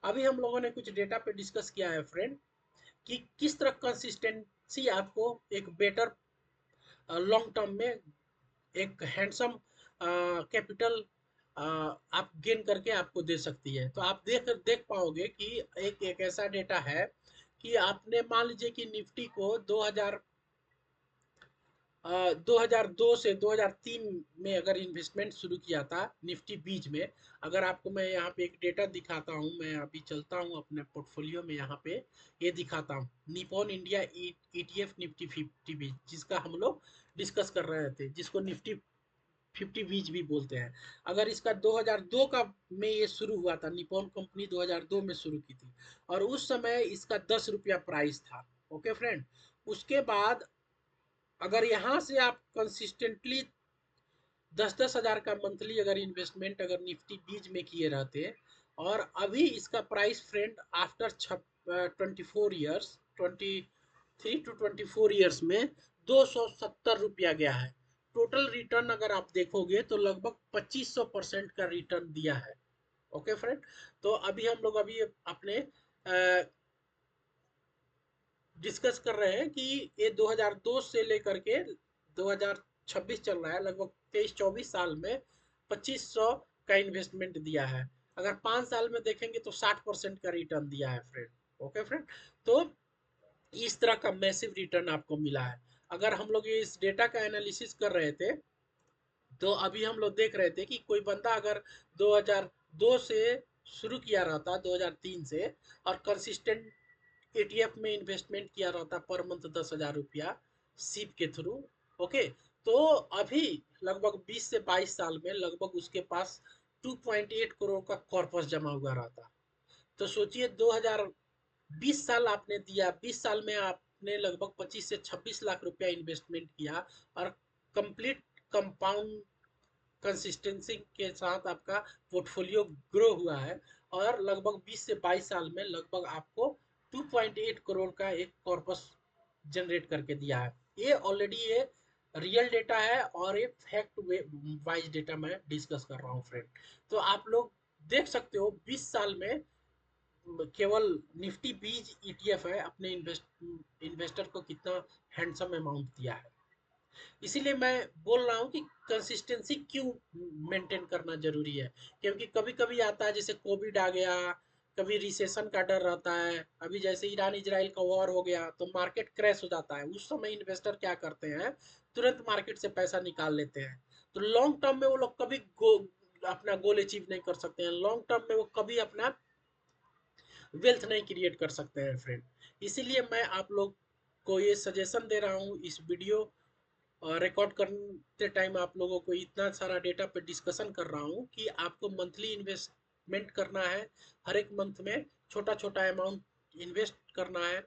अभी हम लोगों ने कुछ डेटा पे डिस्कस किया है फ्रेंड, कि किस तरह कंसिस्टेंसी आपको एक बेटर लॉन्ग टर्म में एक हैंडसम कैपिटल आप गेन करके आपको दे सकती है। तो आप देख देख पाओगे कि एक एक ऐसा डेटा है कि आपने मान लीजिए कि निफ्टी को 2002 से 2003 में अगर इन्वेस्टमेंट शुरू किया था निफ्टी बीज में। अगर आपको मैं यहाँ पे एक डेटा दिखाता हूँ, मैं अभी चलता हूँ अपने पोर्टफोलियो में, यहाँ पे ये दिखाता हूँ निपॉन इंडिया ईटीएफ निफ्टी 50 बीज, जिसका हम लोग डिस्कस कर रहे थे, जिसको निफ्टी 50 बीज भी बोलते हैं। अगर इसका 2002 का में ये शुरू हुआ था, निपॉन कंपनी 2002 में शुरू की थी, और उस समय इसका 10 रुपया प्राइस था। ओके फ्रेंड, उसके बाद अगर यहाँ से आप कंसिस्टेंटली 10-10 हज़ार का मंथली अगर इन्वेस्टमेंट अगर निफ्टी बीज में किए रहते, और अभी इसका price friend after 24 years, 23 to 24 years में 270 रुपया गया है। टोटल रिटर्न अगर आप देखोगे तो लगभग 2500% का रिटर्न दिया है। ओके फ्रेंड, तो अभी हम लोग अभी अपने डिस्कस कर रहे हैं कि ये 2002 से लेकर के 2026 चल रहा है, लगभग 23-24 साल में 2500 का इन्वेस्टमेंट दिया है। अगर 5 साल में देखेंगे तो 60% का रिटर्न दिया है फ्रेंड। ओके फ्रेंड, तो इस तरह का मैसिव रिटर्न आपको मिला है। अगर हम लोग ये इस डेटा का एनालिसिस कर रहे थे, तो अभी हम लोग देख रहे थे कि कोई बंदा अगर 2002 से शुरू किया रहता, 2003 से, और कंसिस्टेंट एटीएफ में इन्वेस्टमेंट किया रहता पर मंथ 10,000 रुपया सिप के थ्रू। ओके, तो अभी लगभग 20 से 22 साल में लगभग उसके पास 2.8 करोड़ का कॉर्पस जमा हुआ रहता। तो सोचिए 2020 साल आपने दिया, 20 साल में आपने लगभग 25 से 26 लाख रुपया इन्वेस्टमेंट किया, और कंप्लीट कंपाउंड कंसिस्टेंसी के साथ आपका पोर्टफोलियो ग्रो हुआ है, और लगभग 20 से 22 साल में लगभग आपको 2.8 करोड़ का एक कॉर्पस जनरेट करके दिया है। ये ऑलरेडी ये रियल डेटा है, और ये फैक्ट वाइज डेटा मैं डिस्कस कर रहा हूँ फ्रेंड। तो आप लोग देख सकते हो 20 साल में केवल निफ्टी बीज ईटीएफ है अपने इन्वेस्टर को कितना हैंडसम अमाउंट दिया है। इसीलिए मैं बोल रहा हूँ कि कंसिस्टेंसी क्यों मेंटेन करना जरूरी है। क्योंकि कभी कभी आता है, जैसे कोविड आ गया, कभी रिसेशन का डर रहता है, अभी जैसे ईरान इजराइल का वॉर हो गया तो मार्केट क्रैश हो जाता है। उस समय इन्वेस्टर क्या करते हैं, तुरंत मार्केट से पैसा निकाल लेते हैं। तो लॉन्ग टर्म में वो लोग कभी अपना गोल अचीव नहीं कर सकते हैं, लॉन्ग टर्म में वो कभी अपना वेल्थ नहीं क्रिएट कर सकते हैं फ्रेंड। इसीलिए मैं आप लोग को ये सजेशन दे रहा हूँ इस वीडियो रिकॉर्ड करते टाइम, आप लोगों को इतना सारा डेटा पे डिस्कशन कर रहा हूँ कि आपको मंथली इन्वेस्टमेंट करना है। हर एक मंथ में छोटा छोटा अमाउंट इन्वेस्ट करना है।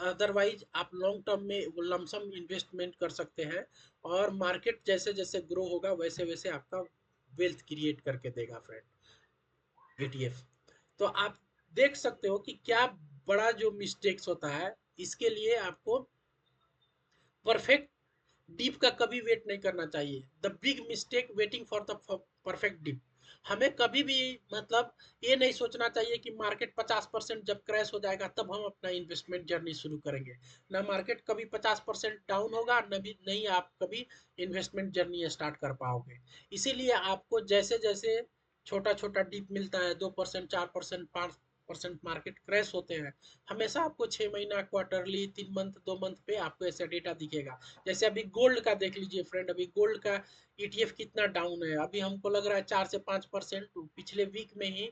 अदरवाइज आप लॉन्ग टर्म में लमसम इन्वेस्टमेंट कर सकते हैं, और मार्केट जैसे जैसे ग्रो होगा वैसे वैसे आपका वेल्थ क्रिएट करके देगा फ्रेंड एटीएफ। तो आप देख सकते हो कि क्या बड़ा जो मिस्टेक्स होता है, इसके लिए आपको परफेक्ट डीप का कभी वेट नहीं करना चाहिए। The big mistake waiting for the perfect deep. हमें कभी भी मतलब ये नहीं सोचना चाहिए कि मार्केट 50% जब क्रैश हो जाएगा तब हम अपना इन्वेस्टमेंट जर्नी शुरू करेंगे। ना मार्केट कभी 50% डाउन होगा, न भी नहीं आप कभी इन्वेस्टमेंट जर्नी स्टार्ट कर पाओगे। इसीलिए आपको जैसे जैसे छोटा छोटा डीप मिलता है, 2%, 4%, 5% मार्केट क्रैश होते हैं, हमेशा आपको 6 महीना, क्वार्टरली, 3 मंथ, 2 मंथ पे आपको ऐसा डेटा दिखेगा। जैसे अभी गोल्ड का देख लीजिए फ्रेंड, अभी गोल्ड का ईटीएफ कितना डाउन है। अभी हमको लग रहा है 4 से 5%। पिछले वीक में ही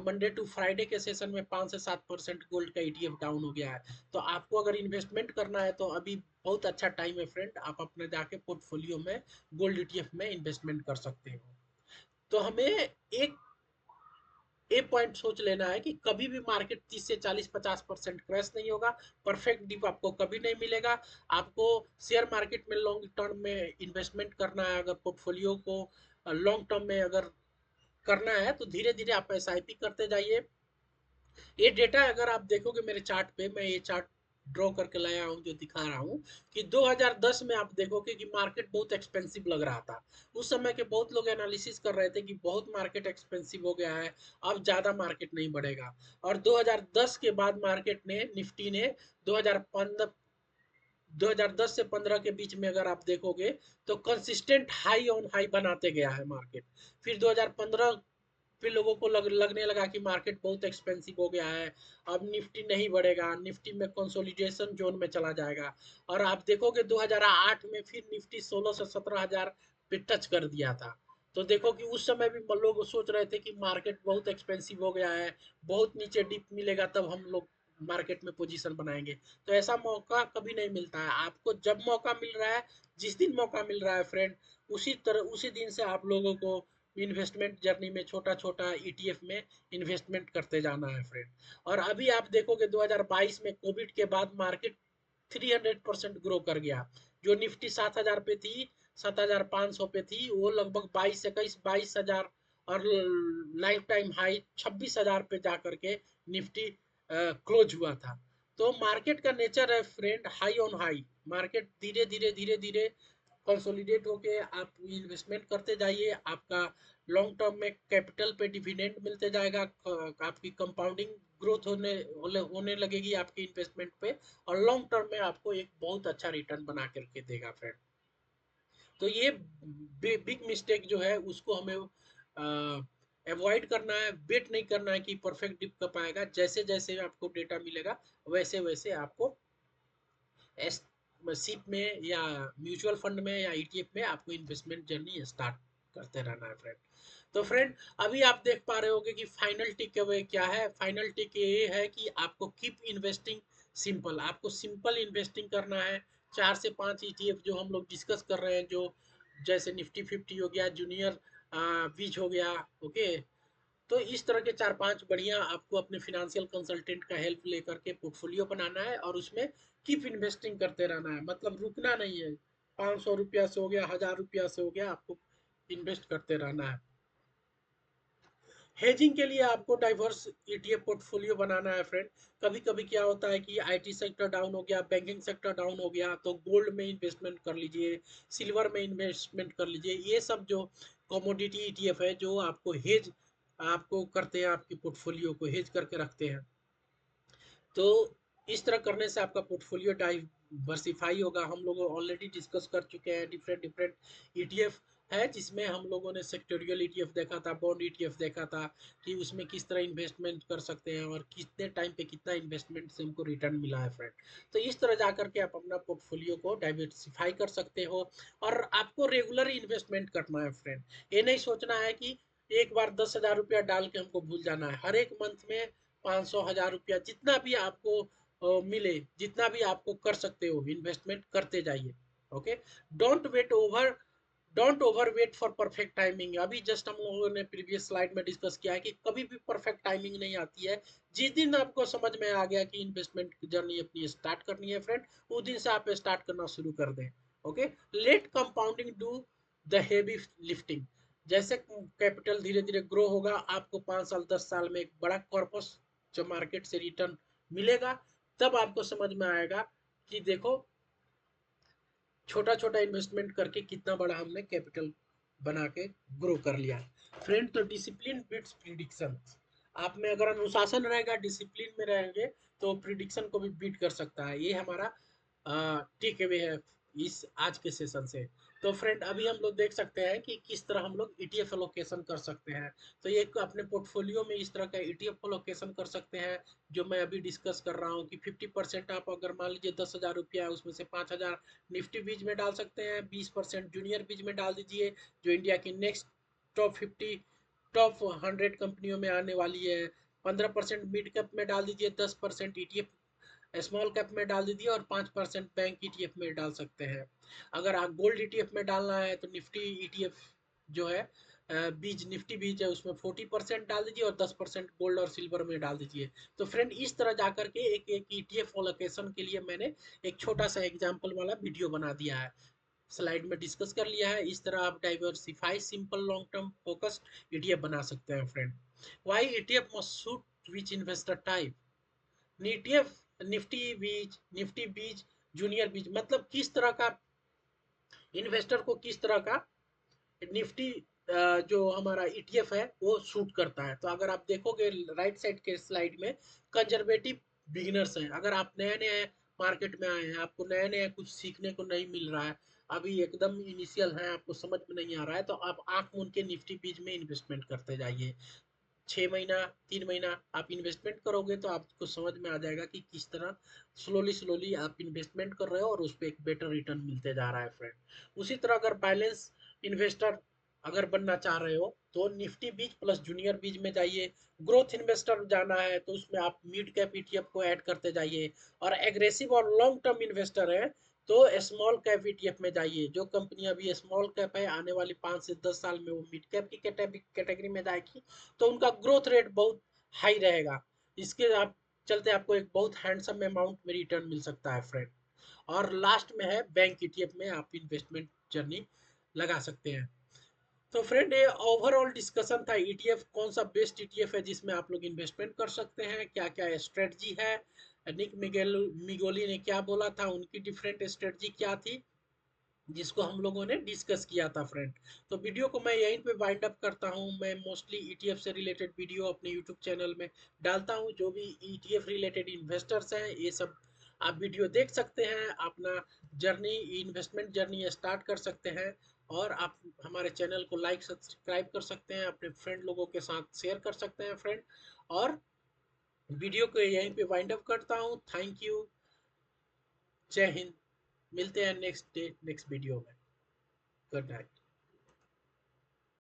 मंडे टू फ्राइडे के सेशन में 5 से 7% गोल्ड का ईटीएफ डाउन हो गया है। तो आपको अगर इन्वेस्टमेंट करना है तो अभी बहुत अच्छा टाइम है फ्रेंड, आप अपने जाके पोर्टफोलियो में गोल्ड ईटीएफ में इन्वेस्टमेंट कर सकते हो। तो हमें एक पॉइंट सोच लेना है कि कभी भी मार्केट 30 से 40, 50% क्रैश नहीं होगा। परफेक्ट डिप आपको कभी नहीं मिलेगा। आपको शेयर मार्केट में लॉन्ग टर्म में इन्वेस्टमेंट करना है, अगर पोर्टफोलियो को लॉन्ग टर्म में अगर करना है तो धीरे धीरे आप एसआईपी करते जाइए। ये डेटा अगर आप देखोगे मेरे चार्ट पे, मैं ये चार्ट ड्रॉ करके लाया हूँ, जो दिखा रहा हूँ कि 2010 में आप देखोगे कि मार्केट बहुत एक्सपेंसिव लग रहा था। उस समय के बहुत लोग एनालिसिस कर रहे थे कि बहुत मार्केट एक्सपेंसिव हो गया है, अब ज़्यादा मार्केट नहीं बढ़ेगा। और 2010 के बाद मार्केट ने, निफ्टी ने 2015 2010 से 15 के बीच में अगर आप देखोगे तो कंसिस्टेंट हाई ऑन हाई बनाते गया है मार्केट। फिर 2015 फिर लोगों को लगने लगा कि मार्केट बहुत एक्सपेंसिव हो गया है, अब निफ्टी नहीं बढ़ेगा, निफ्टी में कंसोलिडेशन जोन में चला जाएगा। और आप देखोगे 2008 में फिर निफ्टी 16 से 17 हज़ार पे टच कर दिया था। तो देखो कि उस समय भी लोग सोच रहे थे कि मार्केट बहुत एक्सपेंसिव हो गया है, बहुत नीचे डिप मिलेगा तब हम लोग मार्केट में पोजीशन बनाएंगे। तो ऐसा मौका कभी नहीं मिलता है आपको, जब मौका मिल रहा है, जिस दिन मौका मिल रहा है फ्रेंड, उसी दिन से आप लोगों को इन्वेस्टमेंट जर्नी में छोटा छोटा ईटीएफ में इन्वेस्टमेंट करते जाना है फ्रेंड। और अभी आप देखोगे 2022 में कोविड के बाद मार्केट 300% ग्रो कर गया। जो निफ्टी 7 हज़ार पे थी, 7,500 पे थी, वो लगभग 22 और लाइफ टाइम हाई 26 हज़ार पे जा करके निफ्टी क्लोज हुआ था। तो मार्केट का नेचर है friend, high on high. Market धीरे धीरे धीरे धीरे कंसोलिडेट होके आप इन्वेस्टमेंट करते जाइए, आपका लॉन्ग टर्म में कैपिटल पे डिविडेंड मिलते जाएगा, आपकी कंपाउंडिंग ग्रोथ होने लगेगी आपके इन्वेस्टमेंट पे, और लॉन्ग टर्म में आपको एक बहुत अच्छा रिटर्न बना करके देगा फ्रेंड। तो ये बिग मिस्टेक जो है उसको हमें अवॉइड करना है। बेट नहीं करना है कि परफेक्ट डिप कब आएगा, जैसे जैसे आपको डेटा मिलेगा वैसे वैसे आपको एस सिप में या म्यूचुअल फंड में या ईटीएफ में आपको इन्वेस्टमेंट जर्नी स्टार्ट करते रहना है फ्रेंड। तो फ्रेंड, अभी आप देख पा रहे होगे कि फाइनल टेक अवे क्या है। फाइनल टेक ये है कि आपको कीप इन्वेस्टिंग सिंपल, आपको सिंपल इन्वेस्टिंग करना है। 4 से 5 ईटीएफ जो हम लोग डिस्कस कर रहे हैं, जो जैसे निफ्टी 50 हो गया, जूनियर बीज हो गया, ओके। तो इस तरह के 4 5 बढ़िया आपको अपने फिनेंशियल कंसल्टेंट का हेल्प लेकर के पोर्टफोलियो बनाना है, और उसमें कीप इन्वेस्टिंग करते रहना है, मतलब रुकना नहीं है। 500 रुपया से हो गया, 1000 रुपया से हो गया, आपको इन्वेस्ट करते रहना है। हेजिंग के लिए आपको डाइवर्स ईटीएफ पोर्टफोलियो बनाना है फ्रेंड। कभी कभी क्या होता है कि आईटी सेक्टर डाउन हो गया, बैंकिंग सेक्टर डाउन हो गया, तो गोल्ड में इन्वेस्टमेंट कर लीजिए, सिल्वर में इन्वेस्टमेंट कर लीजिए। ये सब जो कमोडिटी ईटीएफ है जो आपको हेज आपको करते हैं, आपकी पोर्टफोलियो को हेज करके रखते हैं। तो इस तरह करने से आपका पोर्टफोलियो डाइवर्सिफाई होगा। हम लोग ऑलरेडी डिस्कस कर चुके हैं डिफरेंट डिफरेंट ईटीएफ है, जिसमें हम लोगों ने सेक्टोरियल ईटीएफ देखा था, बॉन्ड ईटीएफ देखा था, कि उसमें किस तरह इन्वेस्टमेंट कर सकते हैं और कितने टाइम पे कितना इन्वेस्टमेंट से हमको रिटर्न मिला है फ्रेंड। तो इस तरह जा करके आप अपना पोर्टफोलियो को डाइवर्सिफाई कर सकते हो। और आपको रेगुलर इन्वेस्टमेंट करना है फ्रेंड। ये नहीं सोचना है कि एक बार 10,000 रुपया डाल के हमको भूल जाना है। हर एक मंथ में 500 1000 रुपया जितना भी आपको मिले, जितना भी आपको कर सकते हो इन्वेस्टमेंट करते जाइए, okay. Don't wait over don't over wait for perfect timing. अभी जस्ट हम लोगों ने प्रीवियस स्लाइड में डिस्कस किया है कि कभी भी परफेक्ट टाइमिंग नहीं आती है। जिस दिन आपको समझ में आ गया कि इन्वेस्टमेंट की जर्नी अपनी स्टार्ट करनी है फ्रेंड, उस दिन से आप स्टार्ट करना शुरू कर दें, okay. Let compounding do the heavy lifting. जैसे कैपिटल धीरे धीरे ग्रो होगा, आपको 5 साल 10 साल में एक बड़ा कॉर्पस जो मार्केट से रिटर्न मिलेगा, तब आपको समझ में आएगा कि देखो छोटा छोटा इन्वेस्टमेंट करके कितना बड़ा हमने कैपिटल बना के ग्रो कर लिया। फ्रेंड, तो डिसिप्लिन बीट्स प्रिडिक्शन। आप में अगर अनुशासन रहेगा, डिसिप्लिन में रहेंगे, तो प्रिडिक्शन को भी बीट कर सकता है। ये हमारा टेक अवे है इस आज के सेशन से। तो फ्रेंड, अभी हम लोग देख सकते हैं कि किस तरह हम लोग ईटीएफ एलोकेशन कर सकते हैं। तो ये अपने पोर्टफोलियो में इस तरह का ईटीएफ एलोकेशन कर सकते हैं, जो मैं अभी डिस्कस कर रहा हूँ कि 50% आप अगर मान लीजिए 10,000 रुपया है, उसमें से 5,000 निफ्टी बीज में डाल सकते हैं, 20% जूनियर बीज में डाल दीजिए, जो इंडिया की नेक्स्ट टॉप 50 टॉप 100 कंपनियों में आने वाली है। 15% मिड कैप में डाल दीजिए, 10% ईटीएफ स्मॉल कैप में डाल दीजिए, और 5% बैंक ईटीएफ में डाल सकते हैं। अगर आप गोल्ड ईटीएफ में डालना है तो निफ्टी ईटीएफ जो है बीज निफ्टी बीज है, उसमें 40% डाल दीजिए, और 10% गोल्ड और सिल्वर में डाल दीजिए। तो फ्रेंड, इस तरह जा करके एक एक ईटीएफ एलोकेशन के लिए मैंने एक छोटा सा एग्जांपल वाला वीडियो बना दिया है, स्लाइड में डिस्कस कर लिया है। इस तरह आप diversify simple long term focused ETF बना सकते हैं friend. Why ETF must suit which investor type. ETF Nifty बीज, जूनियर बीज, मतलब किस तरह का इन्वेस्टर को किस तरह का निफ्टी जो हमारा ईटीएफ है वो सूट करता है। तो अगर आप देखोगे राइट साइड के स्लाइड में कंजर्वेटिव बिगिनर्स हैं, अगर आप नए नए मार्केट में आए हैं, आपको नया नया कुछ सीखने को नहीं मिल रहा है, अभी एकदम इनिशियल है, आपको समझ में नहीं आ रहा है, तो आप आंख मूंद के निफ्टी बीज में इन्वेस्टमेंट करते जाइए। 6 महीना, 3 महीना आप इन्वेस्टमेंट करोगे तो आपको समझ में आ जाएगा कि किस तरह स्लोली स्लोली आप इन्वेस्टमेंट कर रहे हो और उस पर एक बेटर रिटर्न मिलते जा रहा है फ्रेंड। उसी तरह अगर बैलेंस इन्वेस्टर अगर बनना चाह रहे हो तो निफ्टी बीज प्लस जूनियर बीज में जाइए। ग्रोथ इन्वेस्टर जाना है तो उसमें आप मिड कैप ईटीएफ को ऐड करते जाइए। और एग्रेसिव और लॉन्ग टर्म इन्वेस्टर है तो स्मॉल कैप ईटीएफ में जाइए। जो कंपनी अभी स्मॉल कैप है, आने वाली 5 से 10 साल में वो मिड कैप की कैटेगरी में जाएगी, तो उनका ग्रोथ रेट बहुत हाई रहेगा। इसके आप चलते आपको एक बहुत हैंडसम अमाउंट में रिटर्न मिल सकता है फ्रेंड। और लास्ट में है बैंक ईटीएफ में आप इन्वेस्टमेंट जर्नी लगा सकते हैं। तो फ्रेंड ये ओवरऑल डिस्कशन था ईटीएफ कौन सा बेस्ट ईटीएफ है जिसमें आप लोग इन्वेस्टमेंट कर सकते हैं, क्या क्या स्ट्रेटजी है, निक मिगोली ने क्या बोला था, उनकी डिफरेंट स्ट्रेटजी क्या थी, जिसको हम लोगों ने डिस्कस किया था फ्रेंड। तो वीडियो को मैं यहीं पे वाइंड अप करता हूँ। मैं मोस्टली ईटीएफ से रिलेटेड वीडियो अपने यूट्यूब चैनल में डालता हूँ। जो भी ईटीएफ रिलेटेड इन्वेस्टर्स हैं ये सब आप वीडियो देख सकते हैं, अपना जर्नी, इन्वेस्टमेंट जर्नी स्टार्ट कर सकते हैं। और आप हमारे चैनल को लाइक सब्सक्राइब कर सकते हैं, अपने फ्रेंड लोगों के साथ शेयर कर सकते हैं फ्रेंड। और वीडियो को यहीं पे वाइंड अप करता हूँ। थैंक यू, जय हिंद। मिलते हैं नेक्स्ट डे नेक्स्ट वीडियो में। Good night.